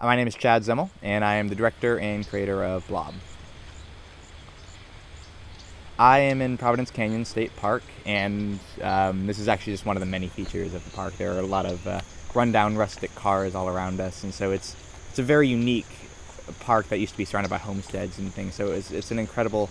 My name is Chad Zemel, and I am the director and creator of Blob. I am in Providence Canyon State Park, and this is actually just one of the many features of the park. There are a lot of rundown rustic cars all around us, and so it's a very unique park that used to be surrounded by homesteads and things. So it's an incredible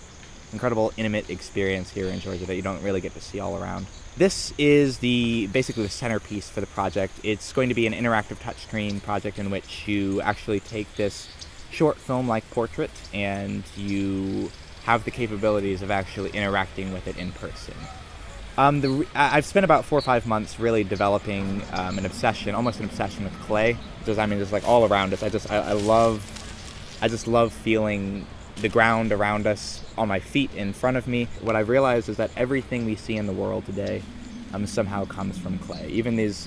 intimate experience here in Georgia that you don't really get to see all around. This is basically the centerpiece for the project. It's going to be an interactive touchscreen project in which you actually take this short film-like portrait and you have the capabilities of actually interacting with it in person. I've spent about 4 or 5 months really developing almost an obsession with clay. Just like all around us. I just love feeling the ground around us, on my feet, in front of me. What I've realized is that everything we see in the world today somehow comes from clay. Even this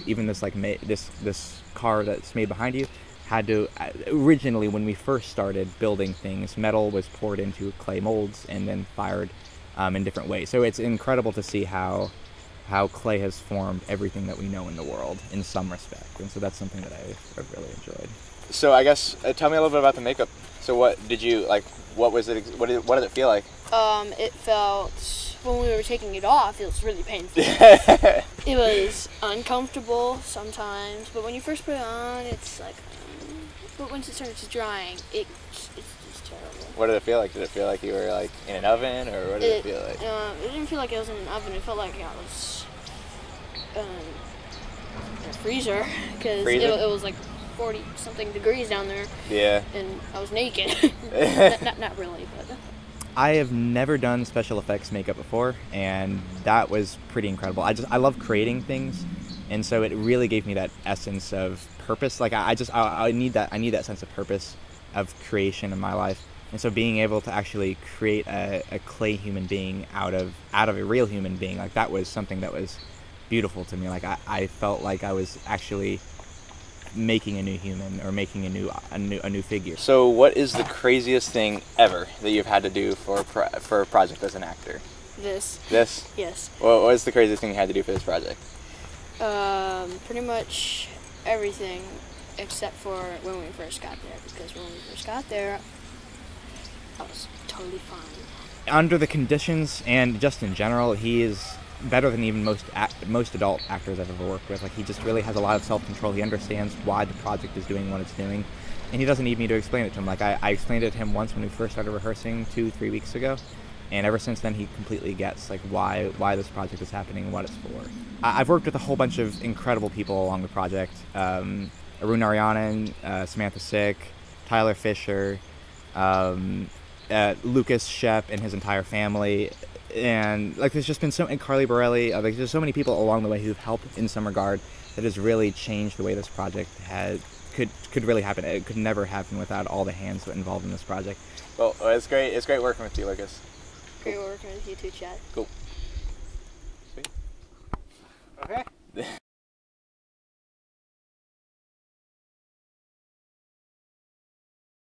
car that's made behind you had to, originally when we first started building things, metal was poured into clay molds and then fired in different ways. So it's incredible to see how clay has formed everything that we know in the world in some respect. And so that's something that I've really enjoyed. So I guess tell me a little bit about the makeup. So what did you like? What was it? What did it feel like? It felt, when we were taking it off, it was really painful. It was uncomfortable sometimes, but when you first put it on, it's like, but once it starts drying, it's just terrible. What did it feel like? Did it feel like you were like in an oven, or what did it feel like? It didn't feel like I was in an oven. It felt like I was in a freezer, because it was like 40-something degrees down there. Yeah. And I was naked. not really, but. I have never done special effects makeup before, and that was pretty incredible. I love creating things, and so it really gave me that essence of purpose. Like I need that sense of purpose of creation in my life. And so being able to actually create a clay human being out of a real human being, like that was something that was beautiful to me. Like I felt like I was actually making a new human, or making a new figure. So what is the craziest thing ever that you've had to do for a project as an actor? This. Yes. What was the craziest thing you had to do for this project? Pretty much everything except for when we first got there, because when we first got there, I was totally fine. Under the conditions and just in general, he is better than even most adult actors I've ever worked with. Like, he just really has a lot of self-control. He understands why the project is doing what it's doing, and he doesn't need me to explain it to him. Like, I explained it to him once when we first started rehearsing 2-3 weeks ago, and ever since then he completely gets like why this project is happening and what it's for. I've worked with a whole bunch of incredible people along the project. Arun Narayanan, Samantha Sick, Tyler Fisher, Lucas Shep and his entire family. And like, there's just been and Carly Borelli, like there's so many people along the way who've helped in some regard that has really changed the way this project could really happen. It could never happen without all the hands involved in this project. Well, it's great working with you, Lucas. Great working with you too, Chad. Cool. Sweet. Okay.